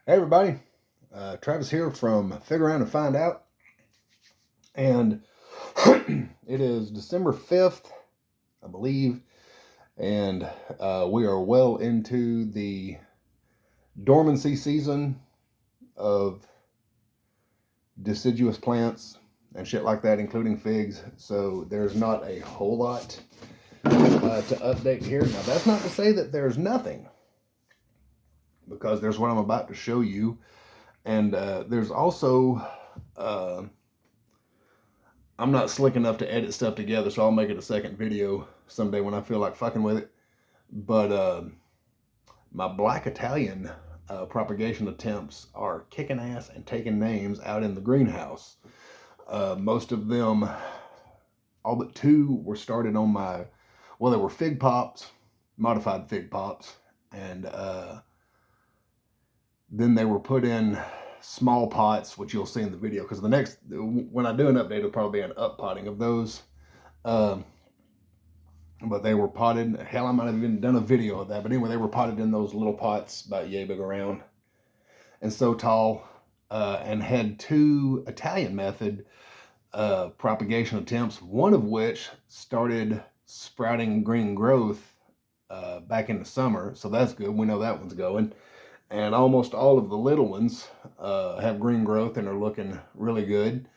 Hey everybody, Travis here from Figure Out and Find Out, and it is December 5th, I believe, and we are well into the dormancy season of deciduous plants and shit like that, including figs, so there's not a whole lot to update here. Now, that's not to say that there's nothing, because there's what I'm about to show you, and there's also... I'm not slick enough to edit stuff together, so I'll make it a second video someday when I feel like fucking with it. But my Black Italian propagation attempts are kicking ass and taking names out in the greenhouse. Most of them, all but two, were started on my, well, they were fig pops, modified fig pops, and then they were put in small pots, which you'll see in the video, because the next, when I do an update, it'll probably be an up potting of those. But they were potted. Hell, I might have even done a video of that. But anyway, they were potted in those little pots about yay big around and so tall, and had two Italian method propagation attempts, one of which started sprouting green growth back in the summer. So that's good. We know that one's going. And almost all of the little ones have green growth and are looking really good.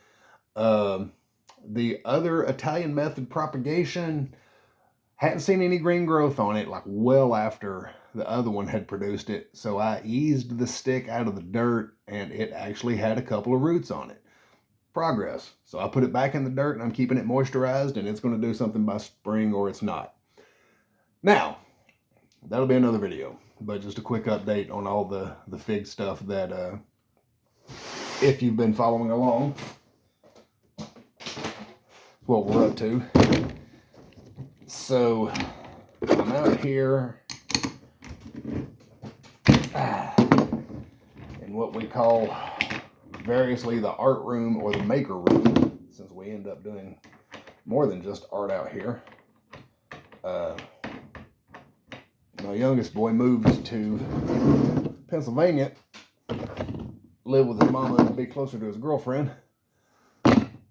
The other Italian method propagation, hadn't seen any green growth on it, like well after the other one had produced it. So I eased the stick out of the dirt, and it actually had a couple of roots on it. Progress. So I put it back in the dirt, and I'm keeping it moisturized, and it's going to do something by spring, or it's not. Now, that'll be another video, but just a quick update on all the fig stuff that, if you've been following along, what we're up to. So I'm out here in what we call variously the art room or the maker room, since we end up doing more than just art out here. My youngest boy moved to Pennsylvania, live with his mama and be closer to his girlfriend.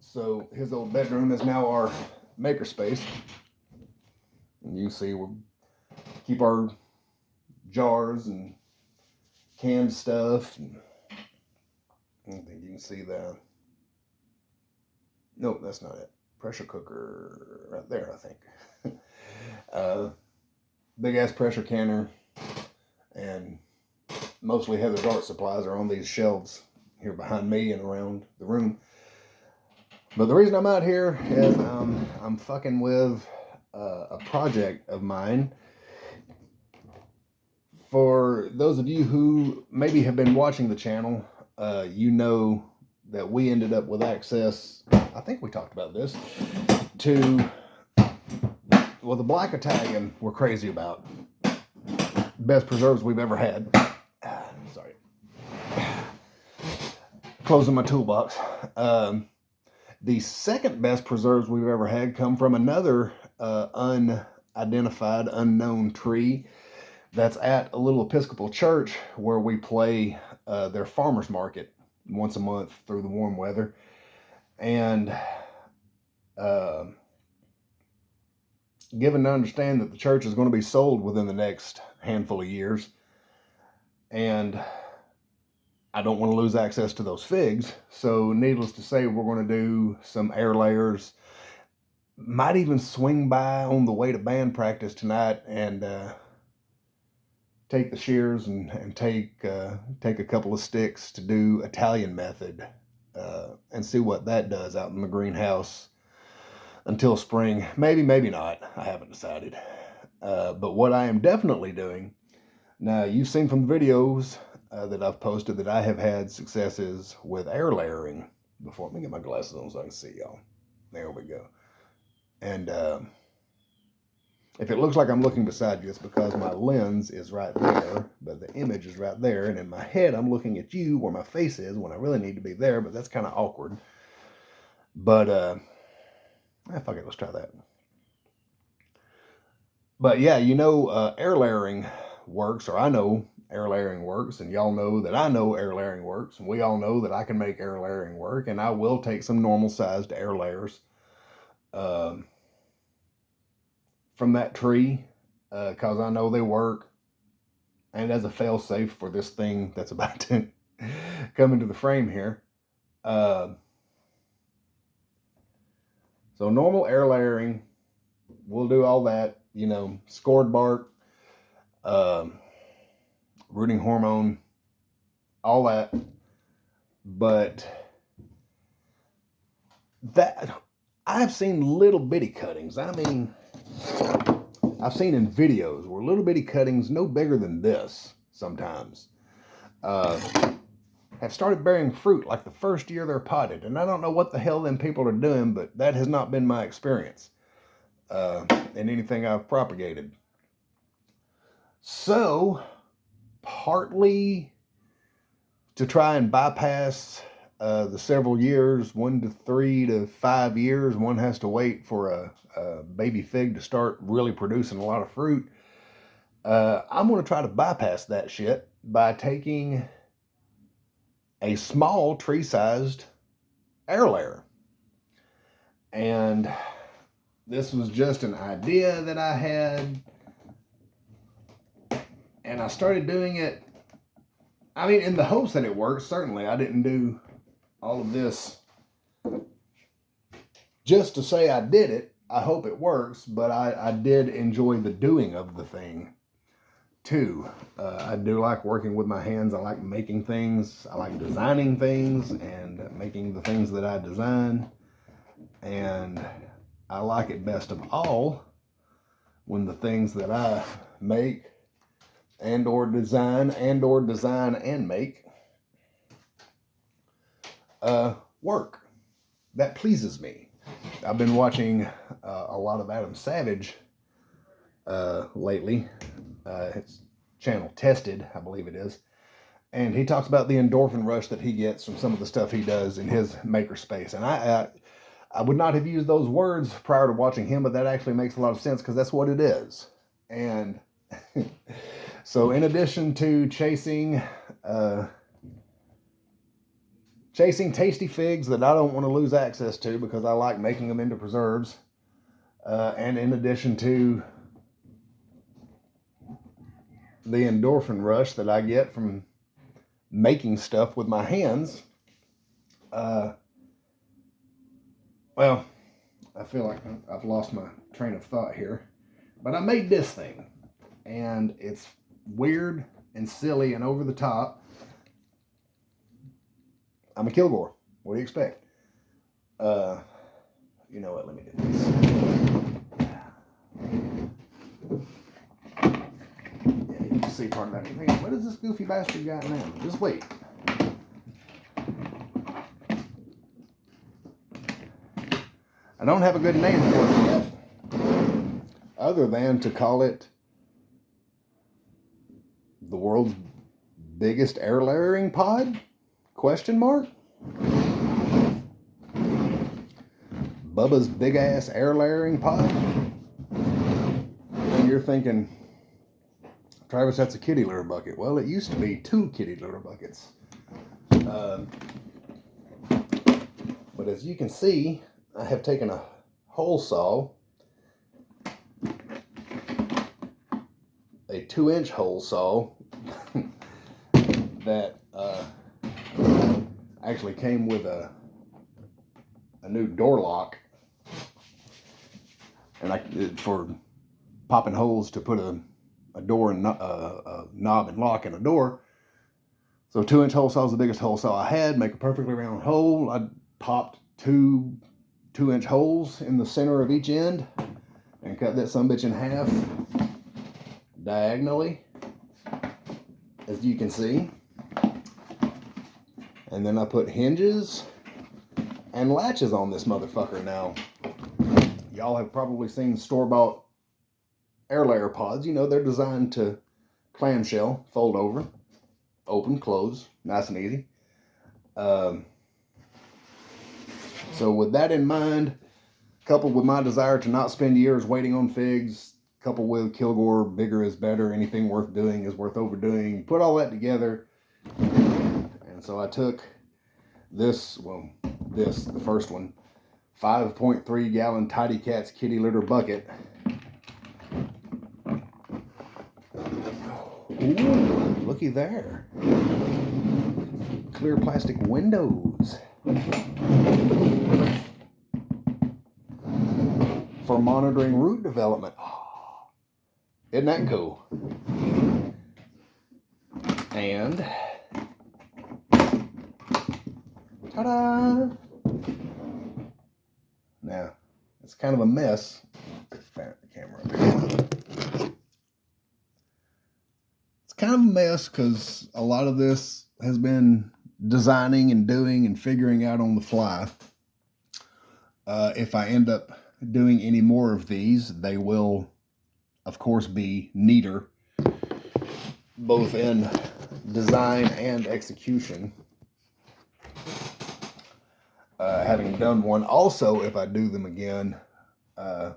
So his old bedroom is now our maker space. And you can see we keep our jars and canned stuff. And I don't think you can see that. Nope, that's not it. Pressure cooker right there, I think. Big ass pressure canner, and mostly Heather's art supplies are on these shelves here behind me and around the room. But the reason I'm out here is I'm fucking with a project of mine. For those of you who maybe have been watching the channel, you know that we ended up with access, I think we talked about this, to, well, the Black Italian we're crazy about. Best preserves we've ever had. Sorry. Closing my toolbox. The second best preserves we've ever had come from another unidentified, unknown tree that's at a little Episcopal church where we play their farmers market once a month through the warm weather. And given to understand that the church is going to be sold within the next handful of years, and I don't want to lose access to those figs, so needless to say, we're going to do some air layers. Might even swing by on the way to band practice tonight and take the shears and take a couple of sticks to do Italian method and see what that does out in the greenhouse until spring. Maybe, maybe not. I haven't decided. But what I am definitely doing, now you've seen from the videos that I've posted that I have had successes with air layering before. Let me get my glasses on so I can see y'all. There we go. And if it looks like I'm looking beside you, it's because my lens is right there, but the image is right there. And in my head, I'm looking at you where my face is when I really need to be there, but that's kind of awkward. But fuck it, let's try that. But yeah, you know, air layering works, or I know air layering works, and y'all know that I know air layering works, and we all know that I can make air layering work, and I will take some normal sized air layers from that tree because I know they work, and as a fail safe for this thing that's about to come into the frame here. So normal air layering, we'll do all that, scored bark, rooting hormone, all that. But that, I've seen little bitty cuttings. I mean, I've seen in videos where little bitty cuttings, no bigger than this sometimes, have started bearing fruit like the first year they're potted. And I don't know what the hell them people are doing, but that has not been my experience in anything I've propagated. So, partly to try and bypass the several years, 1 to 3 to 5 years, one has to wait for a baby fig to start really producing a lot of fruit. I'm going to try to bypass that shit by taking a small tree-sized air layer. And this was just an idea that I had. And I started doing it, I mean, in the hopes that it works. Certainly, I didn't do all of this just to say I did it. I hope it works, but I did enjoy the doing of the thing too. I do like working with my hands. I like making things. I like designing things and making the things that I design. And I like it best of all when the things that I make and or design and make work. That pleases me. I've been watching a lot of Adam Savage lately. His channel Tested, I believe it is. And he talks about the endorphin rush that he gets from some of the stuff he does in his makerspace. And I would not have used those words prior to watching him, but that actually makes a lot of sense because that's what it is. And so in addition to chasing tasty figs that I don't want to lose access to because I like making them into preserves, and in addition to the endorphin rush that I get from making stuff with my hands, well, I feel like I've lost my train of thought here, but I made this thing, and it's weird and silly and over the top. I'm a Kilgore. What do you expect? You know what? Let me do this. Yeah, you can see part of that. What is this goofy bastard got now? Just wait. I don't have a good name for it yet, other than to call it the world's biggest air layering pod? Question mark? Bubba's big ass air layering pod? And you're thinking, Travis, that's a kitty litter bucket. Well, it used to be 2 kitty litter buckets. But as you can see, I have taken a hole saw, a 2-inch hole saw that actually came with a new door lock, and for popping holes to put a door and a knob and lock in a door. So 2-inch hole saw is the biggest hole saw I had. Make a perfectly round hole. I popped 2 2-inch holes in the center of each end and cut that sumbitch in half diagonally, as you can see. And then I put hinges and latches on this motherfucker. Now, y'all have probably seen store-bought air layer pods. You know, they're designed to clamshell, fold over, open, close, nice and easy. So with that in mind, coupled with my desire to not spend years waiting on figs, couple with Kilgore, bigger is better, anything worth doing is worth overdoing. Put all that together. And so I took this, the first one, 5.3 gallon Tidy Cats kitty litter bucket. Ooh, looky there. Clear plastic windows. For monitoring root development. Oh, isn't that cool? And ta-da! Now, it's kind of a mess. The camera up here. It's kind of a mess because a lot of this has been designing and doing and figuring out on the fly. If I end up doing any more of these, they will, of course, be neater, both in design and execution. Having done one, also, if I do them again, I'm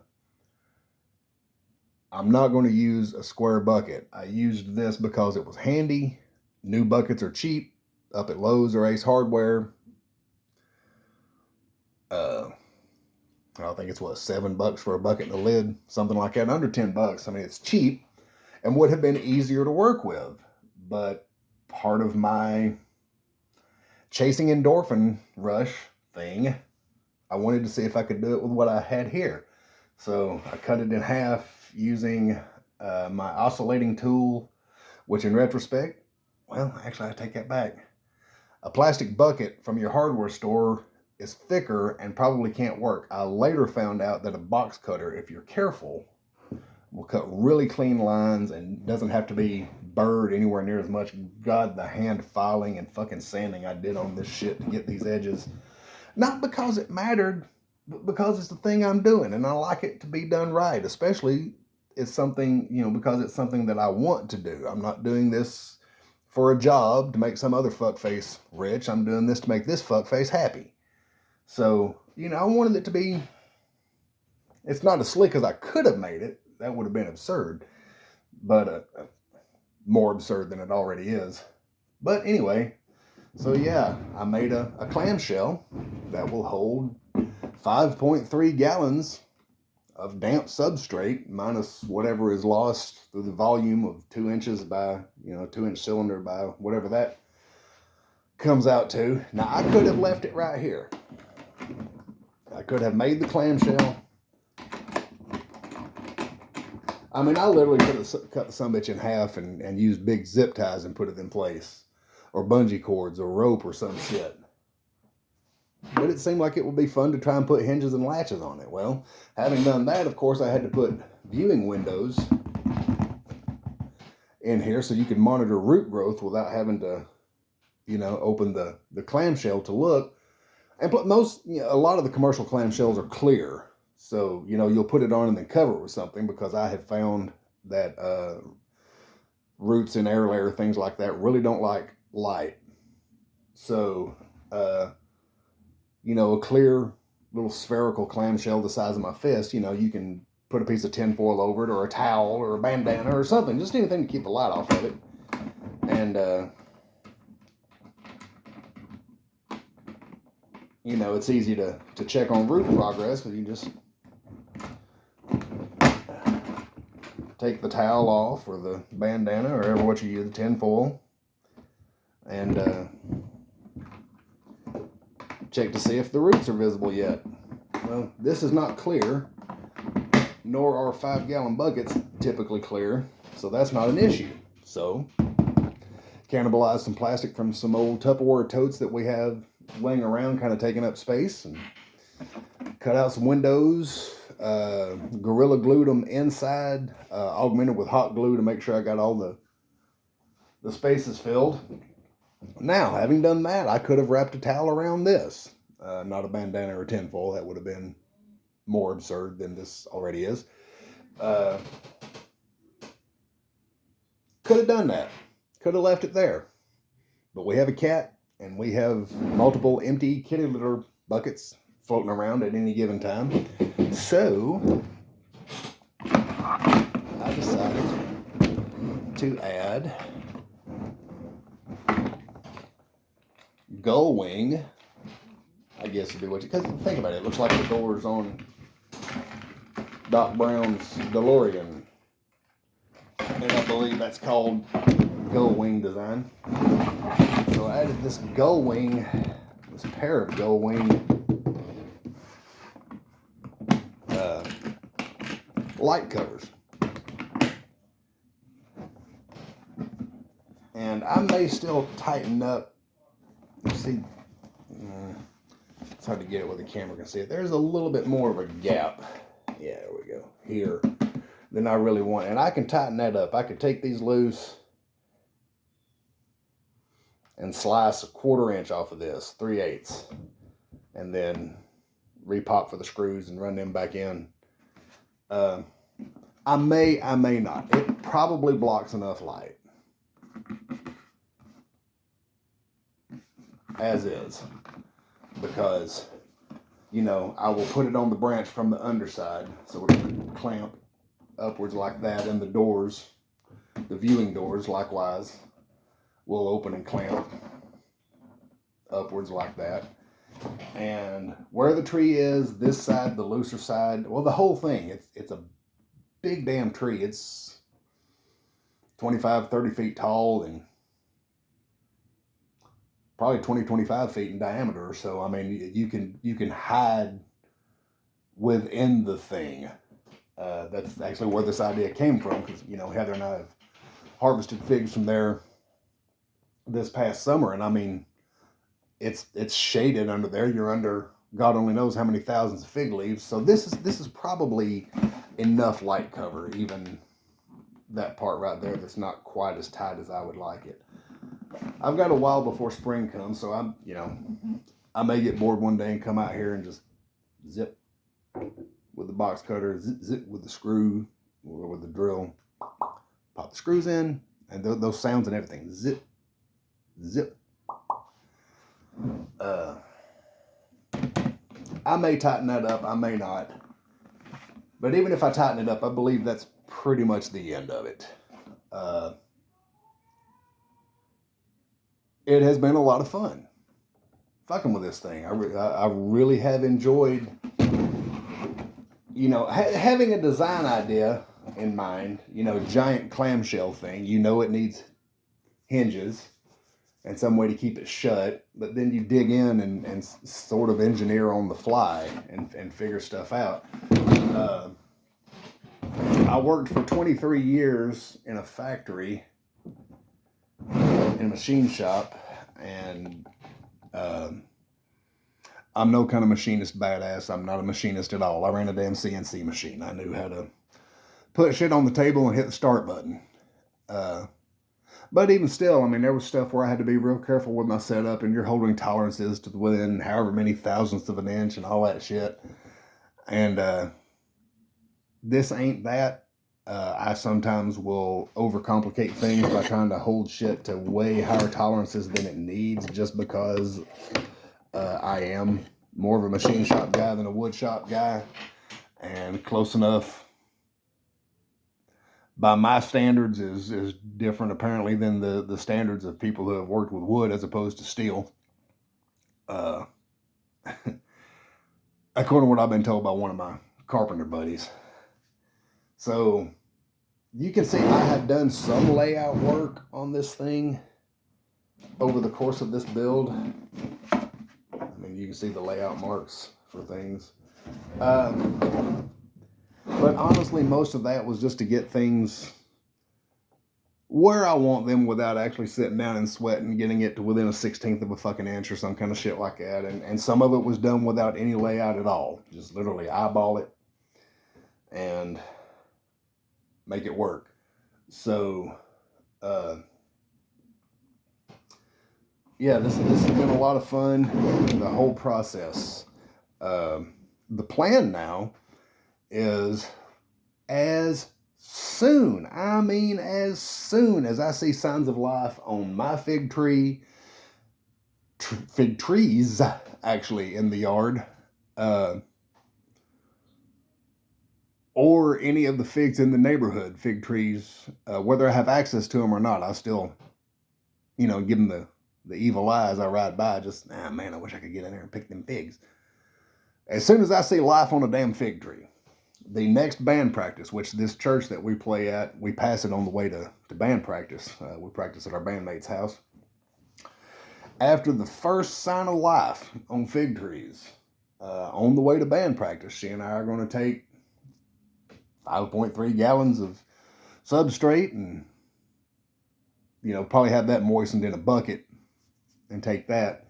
not going to use a square bucket. I used this because it was handy. New buckets are cheap up at Lowe's or Ace Hardware. I think it's what, $7 for a bucket and a lid, something like that, under $10. I mean, it's cheap and would have been easier to work with. But part of my chasing endorphin rush thing, I wanted to see if I could do it with what I had here. So I cut it in half using my oscillating tool, which in retrospect, well, actually I take that back. A plastic bucket from your hardware store is thicker and probably can't work. I later found out that a box cutter, if you're careful, will cut really clean lines and doesn't have to be burred anywhere near as much. God, the hand filing and fucking sanding I did on this shit to get these edges. Not because it mattered, but because it's the thing I'm doing and I like it to be done right. Especially it's something, because it's something that I want to do. I'm not doing this for a job to make some other fuckface rich. I'm doing this to make this fuckface happy. So, I wanted it to be, it's not as slick as I could have made it. That would have been absurd. But more absurd than it already is. But anyway, so yeah, I made a clamshell that will hold 5.3 gallons of damp substrate minus whatever is lost through the volume of 2 inches by, 2-inch cylinder by whatever that comes out to. Now, I could have left it right here. I could have made the clamshell. I mean, I literally could have cut the sumbitch in half and used big zip ties and put it in place. Or bungee cords or rope or some shit. But it seemed like it would be fun to try and put hinges and latches on it. Well, having done that, of course, I had to put viewing windows in here so you can monitor root growth without having to, open the clamshell to look. And a lot of the commercial clamshells are clear. So, you'll put it on and then cover it with something, because I have found that roots in air layer, things like that, really don't like light. So, a clear little spherical clamshell the size of my fist, you can put a piece of tinfoil over it, or a towel, or a bandana, or something, just anything to keep the light off of it. And, it's easy to check on root progress, because you just take the towel off, or the bandana, or whatever what you use, the tinfoil, and check to see if the roots are visible yet. Well, this is not clear, nor are 5-gallon buckets typically clear, so that's not an issue. So, cannibalize some plastic from some old Tupperware totes that we have laying around, kind of taking up space, and cut out some windows, Gorilla glued them inside, augmented with hot glue to make sure I got all the spaces filled. Now, having done that, I could have wrapped a towel around this. Not a bandana or tinfoil. That would have been more absurd than this already is. Could have done that. Could have left it there. But we have a cat, and we have multiple empty kitty litter buckets floating around at any given time. So, decided to add gull wing, I guess would be what you, because think about it, it looks like the doors on Doc Brown's DeLorean, and I believe that's called gull wing design. So I added this gull wing, this pair of gull wing light covers. And I may still tighten up. You see, it's hard to get it where the camera can see it. There's a little bit more of a gap. Yeah, there we go. Here. Than I really want. And I can tighten that up. I could take these loose and slice 1/4 inch off of this, 3/8, and then repop for the screws and run them back in. I may not. It probably blocks enough light as is, because you know I will put it on the branch from the underside, so it'll clamp upwards like that, and the doors, the viewing doors likewise, will open and clamp upwards like that. And where the tree is, this side, the looser side, well, the whole thing, it's a big damn tree. It's 25, 30 feet tall and probably 20, 25 feet in diameter. So, I mean, you can hide within the thing. That's actually where this idea came from, because, you know, Heather and I have harvested figs from there this past summer, and I mean, it's shaded under there. You're under God only knows how many thousands of fig leaves. So this is probably enough light cover, even that part right there that's not quite as tight as I would like it. I've got a while before spring comes, so I'm, you know, I may get bored one day and come out here and just zip with the box cutter, zip, zip with the screw or with the drill, pop the screws in, and those sounds and everything, zip, zip. I may tighten that up, I may not. But even if I tighten it up, I believe that's pretty much the end of it. It has been a lot of fun fucking with this thing. I really have enjoyed, you know, having a design idea in mind, you know, giant clamshell thing. You know it needs hinges and some way to keep it shut, but then you dig in and sort of engineer on the fly and figure stuff out. I worked for 23 years in a factory, in a machine shop, and I'm no kind of machinist badass. I'm not a machinist at all. I ran a damn CNC machine. I knew how to put shit on the table and hit the start button. But even still, I mean, there was stuff where I had to be real careful with my setup, and you're holding tolerances to within however many thousandths of an inch and all that shit. And this ain't that. I sometimes will overcomplicate things by trying to hold shit to way higher tolerances than it needs, just because I am more of a machine shop guy than a wood shop guy, and close enough by my standards is different apparently than the standards of people who have worked with wood as opposed to steel. According to what I've been told by one of my carpenter buddies. So you can see I have done some layout work on this thing over the course of this build. I mean, you can see the layout marks for things. But honestly, most of that was just to get things where I want them without actually sitting down and sweating, getting it to within a 1/16 of a fucking inch or some kind of shit like that. And some of it was done without any layout at all. Just literally eyeball it and make it work. So, yeah, this has been a lot of fun, the whole process. The plan now is as soon as I see signs of life on my fig trees actually, in the yard, or any of the figs in the neighborhood, fig trees, whether I have access to them or not. I still, give them the evil eye as I ride by. Just, man, I wish I could get in there and pick them figs. As soon as I see life on a damn fig tree, the next band practice, which this church that we play at, we pass it on the way to band practice. We practice at our bandmate's house. After the first sign of life on fig trees, on the way to band practice, she and I are going to take 5.3 gallons of substrate and, probably have that moistened in a bucket and take that.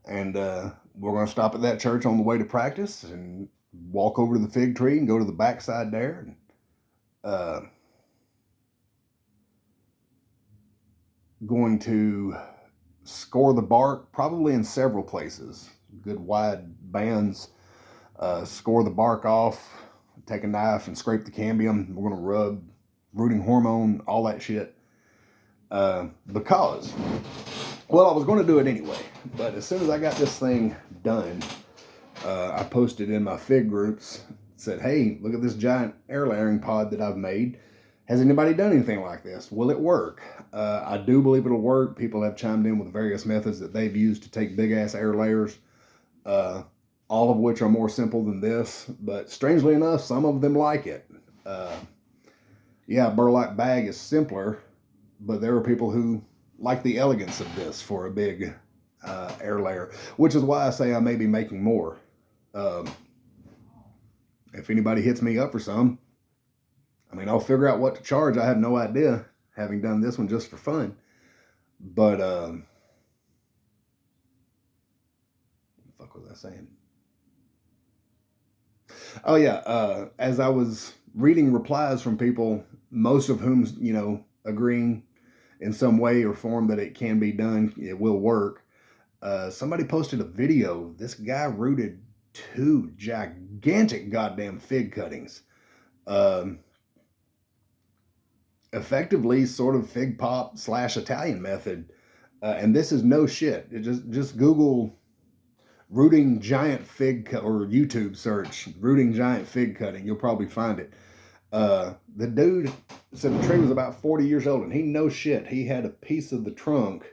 And we're going to stop at that church on the way to practice and walk over to the fig tree and go to the backside there. And going to score the bark probably in several places. Good wide bands. Score the bark off. Take a knife and scrape the cambium. We're going to rub rooting hormone, all that shit. Because, well, I was going to do it anyway. But as soon as I got this thing done, I posted in my fig groups, said, hey, look at this giant air layering pod that I've made. Has anybody done anything like this? Will it work? I do believe it'll work. People have chimed in with various methods that they've used to take big-ass air layers, all of which are more simple than this. But strangely enough, some of them like it. Yeah, burlap bag is simpler, but there are people who like the elegance of this for a big air layer, which is why I say I may be making more. If anybody hits me up for some, I'll figure out what to charge. I have no idea, having done this one just for fun. But, what the fuck was I saying? Oh, yeah. As I was reading replies from people, most of whom, agreeing in some way or form that it can be done, it will work. Somebody posted a video. This guy rooted 2 gigantic goddamn fig cuttings. Effectively sort of fig pop / Italian method. And this is no shit. It just Google rooting giant fig or YouTube search rooting giant fig cutting. You'll probably find it. The dude said the tree was about 40 years old, and he no shit. He had a piece of the trunk.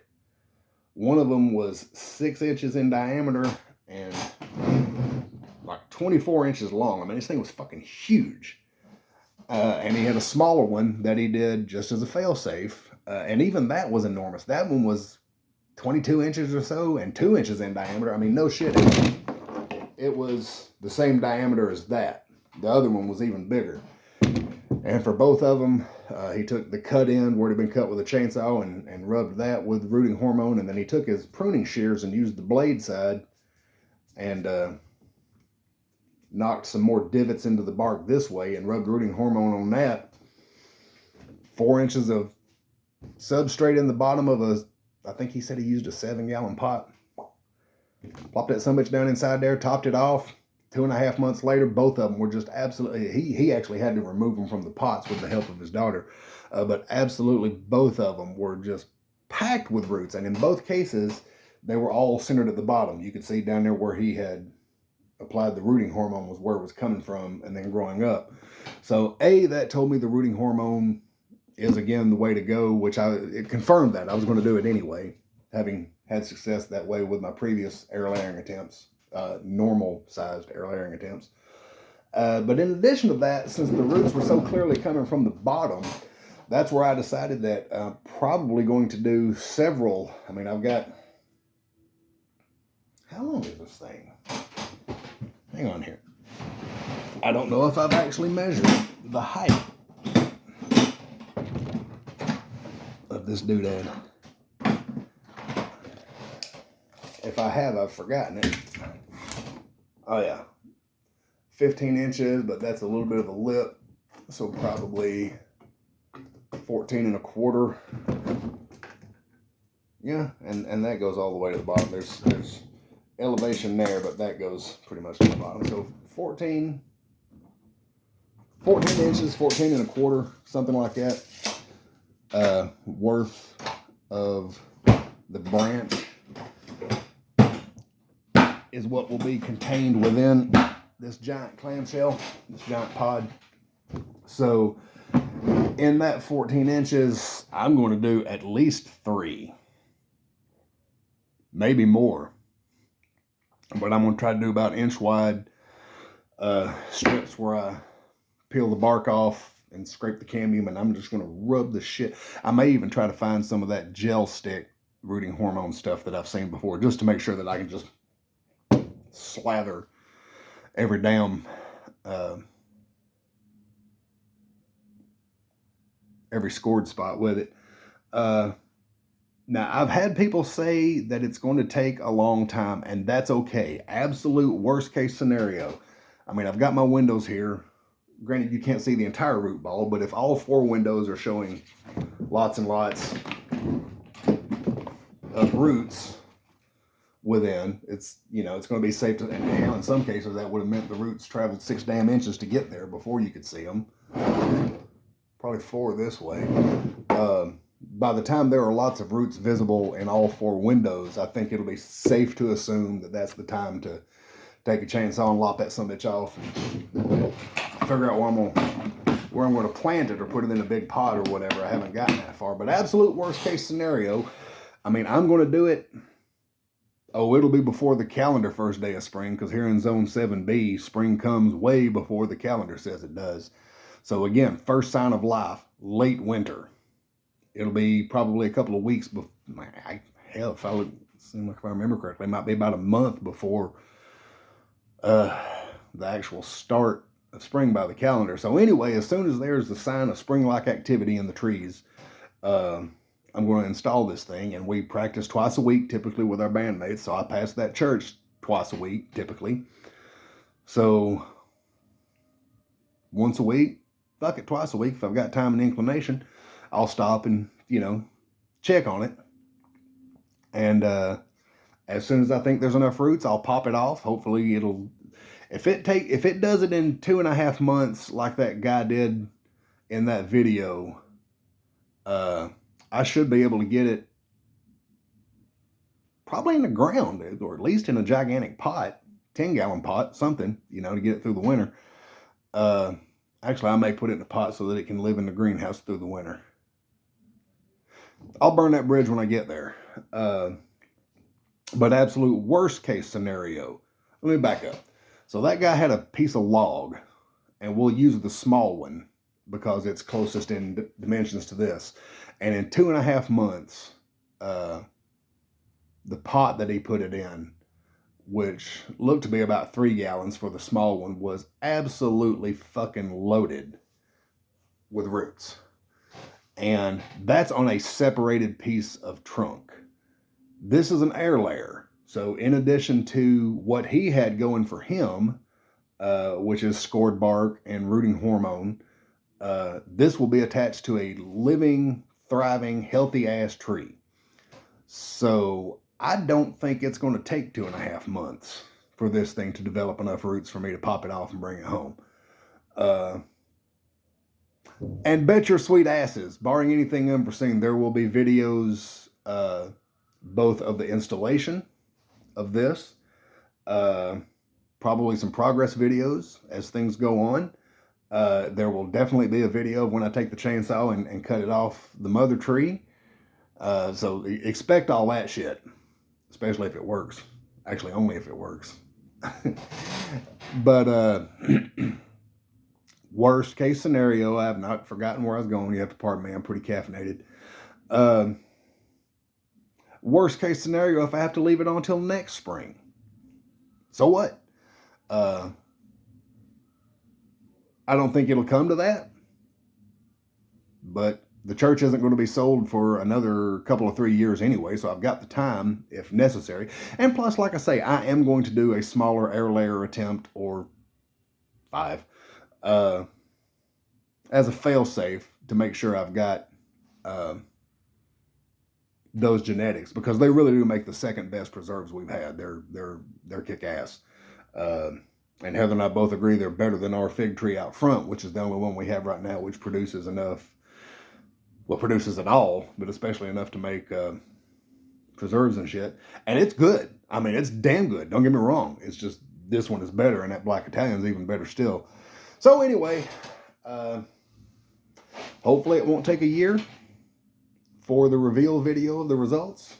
One of them was 6 inches in diameter and like 24 inches long. This thing was fucking huge. And he had a smaller one that he did just as a failsafe. And even that was enormous. That one was 22 inches or so and 2 inches in diameter. No shit. It was the same diameter as that. The other one was even bigger. And for both of them, he took the cut end where it had been cut with a chainsaw and rubbed that with rooting hormone. And then he took his pruning shears and used the blade side and knocked some more divots into the bark this way and rubbed rooting hormone on that. 4 inches of substrate in the bottom of I think he said he used a 7-gallon pot. Plopped that sumbitch down inside there, topped it off. 2.5 months later, both of them were just absolutely, he actually had to remove them from the pots with the help of his daughter. But absolutely both of them were just packed with roots. And in both cases, they were all centered at the bottom. You could see down there where he had applied the rooting hormone was where it was coming from and then growing up. So that told me the rooting hormone is again the way to go, which it confirmed that. I was going to do it anyway, having had success that way with my previous air layering attempts, normal sized air layering attempts. But in addition to that, since the roots were so clearly coming from the bottom, that's where I decided that I'm probably going to do several. I've got, how long is this thing? Hang on here. I don't know if I've actually measured the height of this doodad. If I have, I've forgotten it. Oh yeah. 15 inches, but that's a little bit of a lip. So probably 14.25. Yeah, and that goes all the way to the bottom. There's elevation there, but that goes pretty much to the bottom. So 14 inches, 14.25, something like that, worth of the branch is what will be contained within this giant clamshell, this giant pod. So in that 14 inches, I'm going to do at least 3, maybe more. But I'm going to try to do about inch wide strips where I peel the bark off and scrape the cambium, and I'm just going to rub the shit. I may even try to find some of that gel stick rooting hormone stuff that I've seen before, just to make sure that I can just slather every damn every scored spot with it. Now, I've had people say that it's going to take a long time, and that's okay. Absolute worst case scenario. I mean, I've got my windows here. Granted, you can't see the entire root ball, but if all 4 windows are showing lots and lots of roots within, it's, you know, it's going to be safe to, and hell, in some cases that would have meant the roots traveled 6 damn inches to get there before you could see them. Probably 4 this way. By the time there are lots of roots visible in all 4 windows, I think it'll be safe to assume that that's the time to take a chainsaw and lop that sumbitch off and figure out where I'm going to plant it or put it in a big pot or whatever. I haven't gotten that far. But absolute worst case scenario, I mean, I'm going to do it. Oh, it'll be before the calendar first day of spring, because here in Zone 7B, spring comes way before the calendar says it does. So again, first sign of life, late winter. It'll be probably a couple of weeks before, hell, if I remember correctly, it might be about a month before the actual start of spring by the calendar. So anyway, as soon as there's the sign of spring-like activity in the trees, I'm going to install this thing, and we practice twice a week, typically with our bandmates. So I pass that church twice a week, typically. So once a week, fuck it, twice a week. If I've got time and inclination, I'll stop and, you know, check on it. And as soon as I think there's enough roots, I'll pop it off. Hopefully it'll, if it does it in 2.5 months like that guy did in that video, I should be able to get it probably in the ground, or at least in a gigantic pot, 10-gallon pot, something, you know, to get it through the winter. Actually, I may put it in a pot so that it can live in the greenhouse through the winter. I'll burn that bridge when I get there. But absolute worst case scenario, let me back up. So that guy had a piece of log, and we'll use the small one because it's closest in dimensions to this. And in 2.5 months, the pot that he put it in, which looked to be about 3 gallons for the small one, was absolutely fucking loaded with roots. And that's on a separated piece of trunk. This is an air layer. So in addition to what he had going for him, which is scored bark and rooting hormone, this will be attached to a living, thriving, healthy-ass tree. So I don't think it's going to take 2.5 months for this thing to develop enough roots for me to pop it off and bring it home. And bet your sweet asses, barring anything unforeseen, there will be videos both of the installation of this, probably some progress videos as things go on. There will definitely be a video of when I take the chainsaw and cut it off the mother tree. So expect all that shit, especially if it works. Actually, only if it works. But worst case scenario, I have not forgotten where I was going. You have to pardon me, I'm pretty caffeinated. Worst case scenario, if I have to leave it on until next spring. So what? I don't think it'll come to that. But the church isn't going to be sold for another couple of 3 years anyway, so I've got the time if necessary. And plus, like I say, I am going to do a smaller air layer attempt, or 5, as a fail-safe to make sure I've got those genetics, because they really do make the second best preserves we've had. They're kick-ass. And Heather and I both agree they're better than our fig tree out front, which is the only one we have right now, which produces enough. Well, produces it all, but especially enough to make preserves and shit. And it's good. I mean, it's damn good. Don't get me wrong. It's just this one is better, and that Black Italian's even better still. So anyway, hopefully it won't take a year for the reveal video of the results.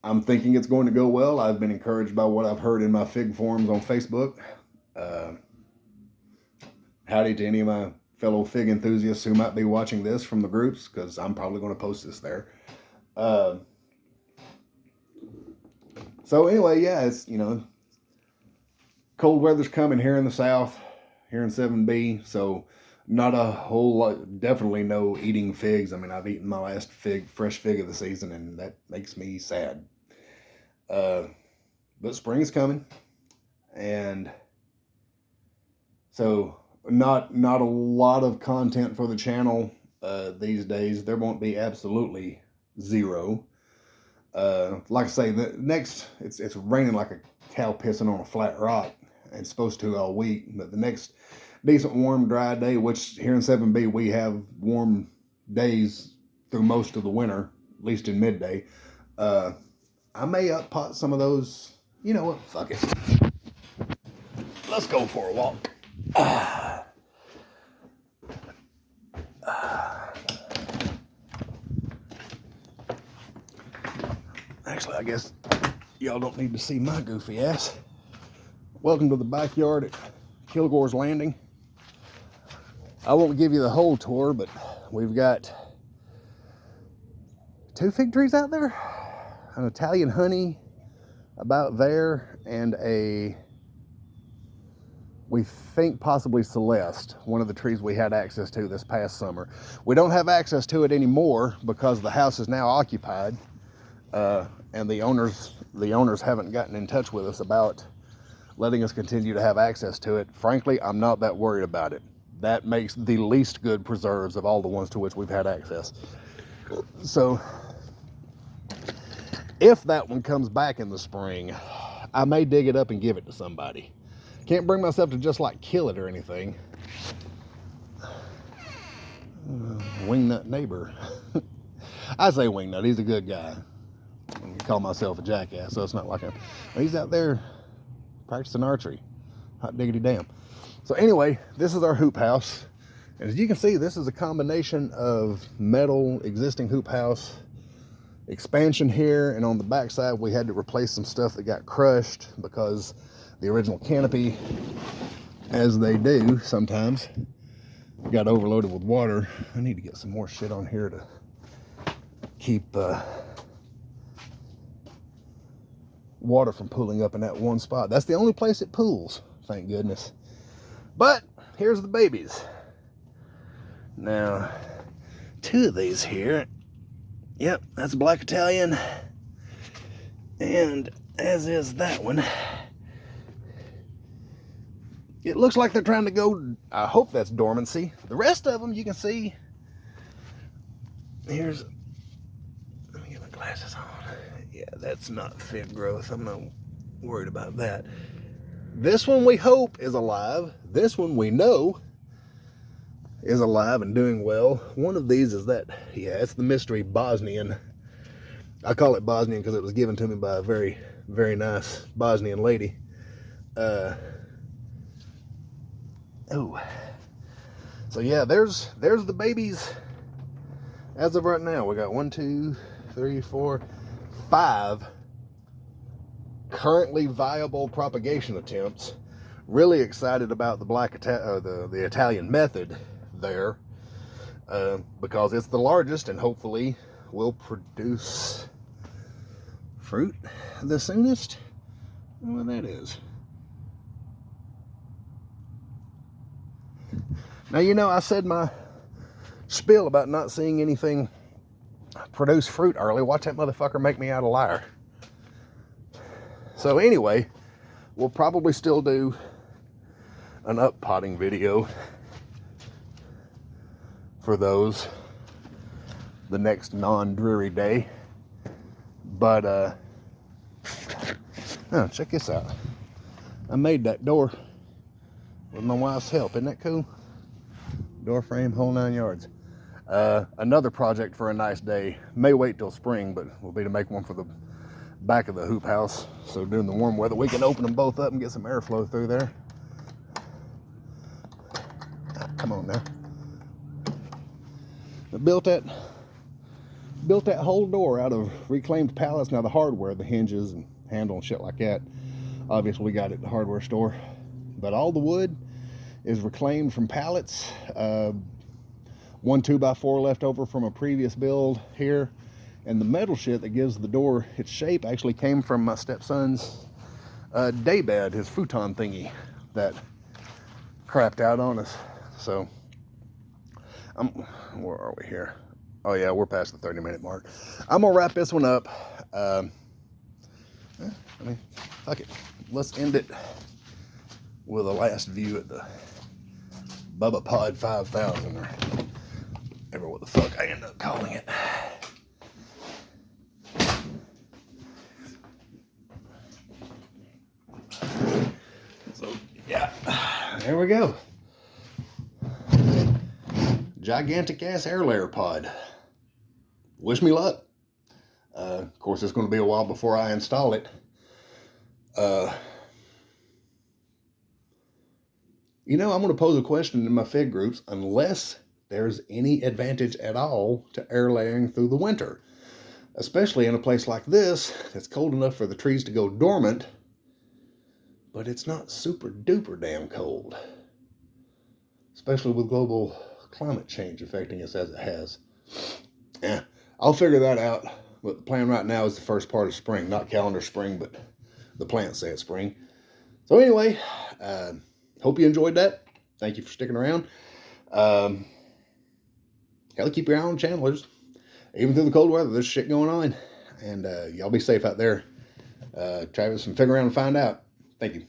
I'm thinking it's going to go well. I've been encouraged by what I've heard in my fig forums on Facebook. Howdy to any of my fellow fig enthusiasts who might be watching this from the groups, because I'm probably going to post this there. So anyway, yeah, it's, you know, cold weather's coming here in the south, here in 7B, so not a whole lot, definitely no eating figs. I mean, I've eaten my last fresh fig of the season, and that makes me sad. But spring is coming, and so not a lot of content for the channel these days. There won't be absolutely zero. Like I say, the next, it's raining like a cow pissing on a flat rock, and it's supposed to all week, but the next decent warm dry day, which here in 7B we have warm days through most of the winter, at least in midday. I may up pot some of those. You know what, fuck it, let's go for a walk. Actually, I guess y'all don't need to see my goofy ass. Welcome to the backyard at Kilgore's Landing. I won't give you the whole tour, but we've got 2 fig trees out there, an Italian honey about there, and we think possibly Celeste, one of the trees we had access to this past summer. We don't have access to it anymore because the house is now occupied, and the owners haven't gotten in touch with us about letting us continue to have access to it. Frankly, I'm not that worried about it. That makes the least good preserves of all the ones to which we've had access. So if that one comes back in the spring, I may dig it up and give it to somebody. Can't bring myself to just like kill it or anything. Wingnut neighbor. I say Wingnut, he's a good guy. I call myself a jackass, so it's not like he's out there practicing archery. Hot diggity damn. So anyway, this is our hoop house. And as you can see, this is a combination of metal, existing hoop house, expansion here, and on the back side we had to replace some stuff that got crushed because the original canopy, as they do sometimes, got overloaded with water. I need to get some more shit on here to keep water from pooling up in that one spot. That's the only place it pools, thank goodness. But here's the babies. Now, 2 of these here, yep, that's Black Italian, and as is that one. It looks like they're trying to go, I hope that's dormancy. The rest of them you can see, let me get my glasses on. Yeah, that's not fig growth. I'm not worried about that. This one we hope is alive. This one we know is alive and doing well. One of these is that, yeah, it's the mystery Bosnian. I call it Bosnian because it was given to me by a very, very nice Bosnian lady. So yeah, there's the babies as of right now. We got 1, 2, 3, 4, 5 currently viable propagation attempts. Really excited about the the Italian method there, because it's the largest and hopefully will produce fruit the soonest. I don't know what that is. Now, you know, I said my spiel about not seeing anything produce fruit early. Watch that motherfucker make me out a liar. So anyway, we'll probably still do an up potting video for those the next non-dreary day. But oh, check this out. I made that door with my wife's help. Isn't that cool? Door frame, whole 9 yards. Another project for a nice day. May wait till spring, but will be to make one for the back of the hoop house. So during the warm weather, we can open them both up and get some airflow through there. Come on now. I built that whole door out of reclaimed pallets. Now the hardware, the hinges and handle and shit like that, obviously we got it at the hardware store. But all the wood is reclaimed from pallets. One 2x4 left over from a previous build here. And the metal shit that gives the door its shape actually came from my stepson's daybed, his futon thingy that crapped out on us. So, where are we here? Oh yeah, we're past the 30-minute mark. I'm gonna wrap this one up. I mean, fuck it. Let's end it with a last view at the Bubba Pod 5000, or ever what the fuck I end up calling it. So yeah, there we go. Gigantic ass air layer pod. Wish me luck. Of course, it's going to be a while before I install it. You know, I'm going to pose a question in my fig groups, unless there's any advantage at all to air layering through the winter, especially in a place like this that's cold enough for the trees to go dormant, but it's not super duper damn cold, especially with global climate change affecting us as it has. Yeah, I'll figure that out. But the plan right now is the first part of spring, not calendar spring, but the plants say it's spring. So anyway, hope you enjoyed that. Thank you for sticking around. Hell, keep your eye on channelers. Even through the cold weather, there's shit going on. And y'all be safe out there. Travis, and figure around and find out. Thank you.